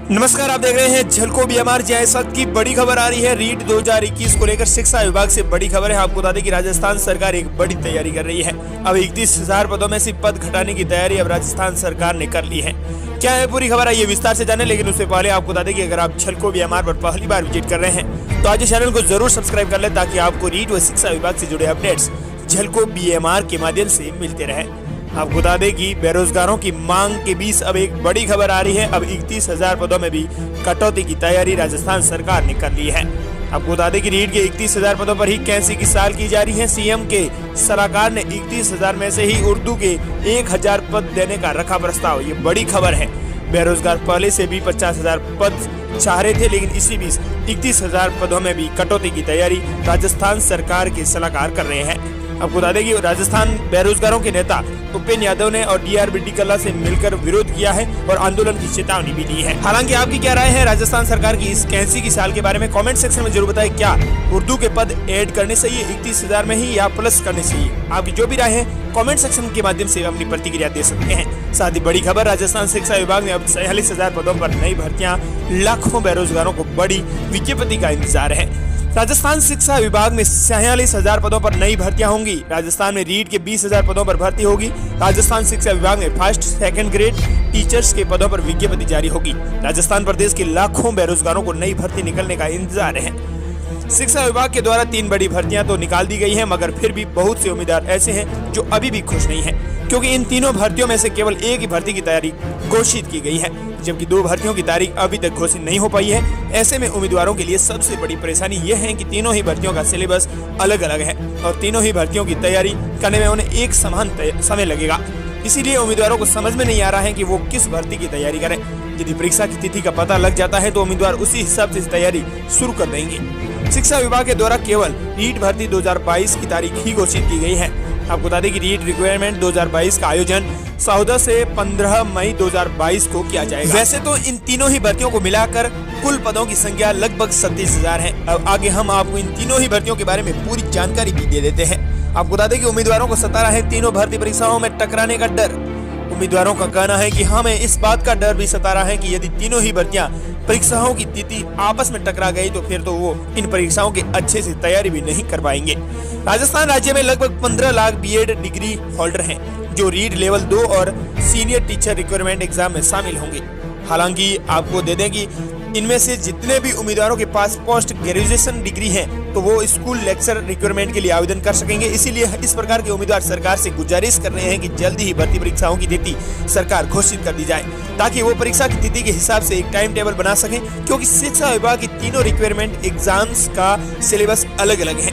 नमस्कार, आप देख रहे हैं झलको बीएमआर। जैसा की बड़ी खबर आ रही है रीट 2021 को लेकर शिक्षा विभाग से बड़ी खबर है। आपको बता दें कि राजस्थान सरकार एक बड़ी तैयारी कर रही है। अब 31,000 पदों में से पद घटाने की तैयारी अब राजस्थान सरकार ने कर ली है। क्या है पूरी खबर, आइए विस्तार से जाने। लेकिन उससे पहले आपको बता दें कि अगर आप झलको बीएमआर पर पहली बार विजिट कर रहे हैं तो आज चैनल को जरूर सब्सक्राइब कर ले, ताकि आपको रीट व शिक्षा विभाग से जुड़े अपडेट्स झलको बीएमआर के माध्यम से मिलते रहे। आपको बता दें कि बेरोजगारों की मांग के बीच अब एक बड़ी खबर आ रही है। अब 31,000 पदों में भी कटौती की तैयारी राजस्थान सरकार ने कर ली है। आपको बता दें कि रीट के 31,000 पदों पर ही कैंसी की साल की जा रही है। सीएम के सलाहकार ने 31,000 में से ही उर्दू के 1,000 पद देने का रखा प्रस्ताव। ये बड़ी खबर है। बेरोजगार पहले से भी 50,000 पद चाह रहे थे, लेकिन इसी बीच 31,000 पदों में भी कटौती की तैयारी राजस्थान सरकार के सलाहकार कर रहे हैं। आपको बता दें कि राजस्थान बेरोजगारों के नेता उपेंद्र यादव ने और डीआरबीटी कला से मिलकर विरोध किया है और आंदोलन की चेतावनी भी दी है। हालांकि आपकी क्या राय है राजस्थान सरकार की इस कैंसी की साल के बारे में? कमेंट सेक्शन में जरूर बताएं। क्या उर्दू के पद ऐड करने चाहिए 31,000 में ही, या प्लस करने चाहिए? आपकी जो भी राय है कमेंट सेक्शन के माध्यम से अपनी प्रतिक्रिया दे सकते हैं। साथ ही बड़ी खबर, राजस्थान शिक्षा विभाग ने अब 46,000 पदों पर नई भर्तियां, लाखों बेरोजगारों को बड़ी विज्ञप्ति का इंतजार है। राजस्थान शिक्षा विभाग में 46,000 पदों पर नई भर्तियां होंगी। राजस्थान में रीट के 20,000 पदों पर भर्ती होगी। राजस्थान शिक्षा विभाग में फर्स्ट सेकंड ग्रेड टीचर्स के पदों पर विज्ञप्ति जारी होगी। राजस्थान प्रदेश के लाखों बेरोजगारों को नई भर्ती निकलने का इंतजार है। शिक्षा विभाग के द्वारा 3 बड़ी भर्तियां तो निकाल दी गई हैं, मगर फिर भी बहुत से उम्मीदवार ऐसे हैं जो अभी भी खुश नहीं हैं, क्योंकि इन तीनों भर्तियों में से केवल एक ही भर्ती की तैयारी घोषित की गई है, जबकि 2 भर्तियों की तारीख अभी तक घोषित नहीं हो पाई है। ऐसे में उम्मीदवारों के लिए सबसे बड़ी परेशानी यह है कि तीनों ही भर्तियों का सिलेबस अलग अलग है और तीनों ही भर्तियों की तैयारी करने में उन्हें एक समान समय लगेगा। इसीलिए उम्मीदवारों को समझ में नहीं आ रहा है कि वो किस भर्ती की तैयारी करें। यदि परीक्षा की तिथि का पता लग जाता है तो उम्मीदवार उसी हिसाब से तैयारी शुरू कर देंगे। शिक्षा विभाग के द्वारा केवल रीट भर्ती 2022 की तारीख ही घोषित की गई है। आपको बता दें कि रीट रिक्वायरमेंट 2022 का आयोजन 14 से 15 मई 2022 को किया जाएगा। वैसे तो इन तीनों ही भर्तियों को मिलाकर कुल पदों की संख्या लगभग 37,000 है। अब आगे हम आपको इन तीनों ही भर्तियों के बारे में पूरी जानकारी भी दे देते हैं। आपको बता दें कि उम्मीदवारों को सता रहा है तीनों भर्ती परीक्षाओं में टकराने का डर। उम्मीदवारों का कहना है कि हमें इस बात का डर भी सता रहा है कि यदि तीनों ही भर्तियां परीक्षाओं की तिथि आपस में टकरा गई तो फिर तो वो इन परीक्षाओं की अच्छे से तैयारी भी नहीं कर पाएंगे। राजस्थान राज्य में लगभग 15 लाख बीएड डिग्री होल्डर हैं, जो रीट लेवल 2 और सीनियर टीचर रिक्वायरमेंट एग्जाम में शामिल होंगे। हालांकि आपको दे दें कि इनमें से जितने भी उम्मीदवारों के पास पोस्ट ग्रेजुएशन डिग्री है तो वो स्कूल लेक्चर रिक्वायरमेंट के लिए आवेदन कर सकेंगे। इसीलिए इस प्रकार के उम्मीदवार सरकार से गुजारिश कर रहे हैं कि जल्दी ही भर्ती परीक्षाओं की तिथि सरकार घोषित कर दी जाए, ताकि वो परीक्षा की तिथि के हिसाब से एक टाइम टेबल बना सकें, क्योंकि शिक्षा विभाग की तीनों रिक्वायरमेंट एग्जाम्स का सिलेबस अलग अलग है।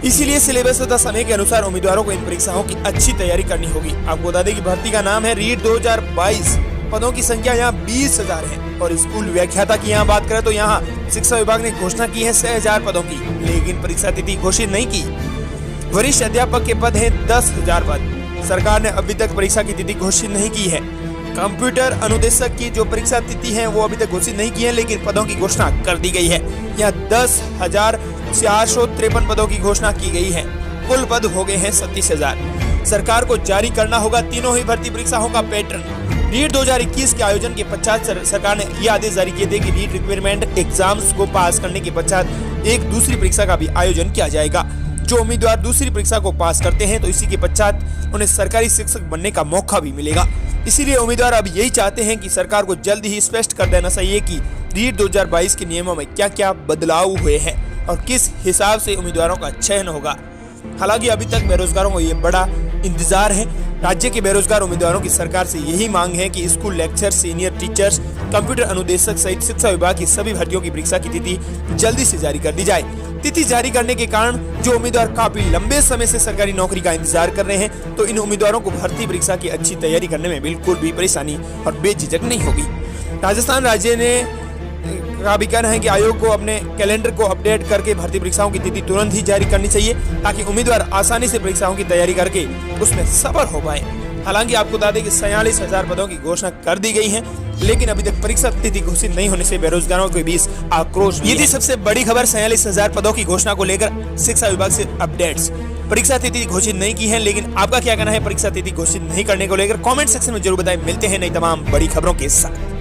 इसीलिए सिलेबस तथा समय के अनुसार उम्मीदवारों को इन परीक्षाओं की अच्छी तैयारी करनी होगी। आपको बता दें कि भर्ती का नाम है रीट 2022। पदों की संख्या यहाँ 20,000 है और स्कूल व्याख्याता की यहाँ बात करें तो यहाँ शिक्षा विभाग ने घोषणा की है 6,000 पदों की, लेकिन परीक्षा तिथि घोषित नहीं की। वरिष्ठ अध्यापक के पद हैं 10,000 पद। सरकार ने अभी तक परीक्षा की तिथि घोषित नहीं की है। कंप्यूटर अनुदेशक की जो परीक्षा तिथि है वो अभी तक घोषित नहीं की है, लेकिन पदों की घोषणा कर दी गई है। यहाँ 10,453 पदों की घोषणा की गई है। कुल पद हो गए हैं 37,000। सरकार को जारी करना होगा तीनों ही भर्ती परीक्षाओं का पैटर्न। रीट 2021 के आयोजन के पश्चात सरकार ने यह आदेश जारी किए थे कि रीट रिक्वायरमेंट एग्जाम्स को पास करने के पश्चात एक दूसरी परीक्षा का भी आयोजन किया जाएगा। जो उम्मीदवार दूसरी परीक्षा को पास करते हैं तो इसी के पश्चात उन्हें सरकारी शिक्षक बनने का मौका भी मिलेगा। इसीलिए उम्मीदवार अब यही चाहते हैं कि सरकार को जल्द ही स्पष्ट कर देना चाहिए कि रीट 2022 के नियमों में क्या क्या बदलाव हुए हैं और किस हिसाब से उम्मीदवारों का चयन होगा। हालांकि अभी तक बेरोजगारों को ये बड़ा इंतजार है। राज्य के बेरोजगार उम्मीदवारों की सरकार से यही मांग है कि school lecture, senior teachers, computer अनुदेशक सहित शिक्षा विभाग की सभी भर्तियों की परीक्षा की तिथि जल्दी से जारी कर दी जाए। तिथि जारी करने के कारण जो उम्मीदवार काफी लंबे समय से सरकारी नौकरी का इंतजार कर रहे हैं तो इन उम्मीदवारों को भर्ती परीक्षा की अच्छी तैयारी करने में बिल्कुल भी परेशानी और बेझिझक नहीं होगी। राजस्थान राज्य ने का भी कहना है कि आयोग को अपने कैलेंडर को अपडेट करके भर्ती परीक्षाओं की तिथि तुरंत ही जारी करनी चाहिए, ताकि उम्मीदवार आसानी से परीक्षाओं की तैयारी करके उसमें सफल हो पाए। हालांकि आपको बता दें कि 46,000 पदों की घोषणा कर दी गई है, लेकिन अभी तक परीक्षा तिथि घोषित नहीं होने से बेरोजगारों के बीच आक्रोश। ये थी सबसे बड़ी खबर 46,000 पदों की घोषणा को लेकर शिक्षा विभाग से अपडेट्स। परीक्षा तिथि घोषित नहीं की है, लेकिन आपका क्या कहना है परीक्षा तिथि घोषित नहीं करने को लेकर? कमेंट सेक्शन में जरूर बताएं। मिलते हैं नई तमाम बड़ी खबरों के साथ।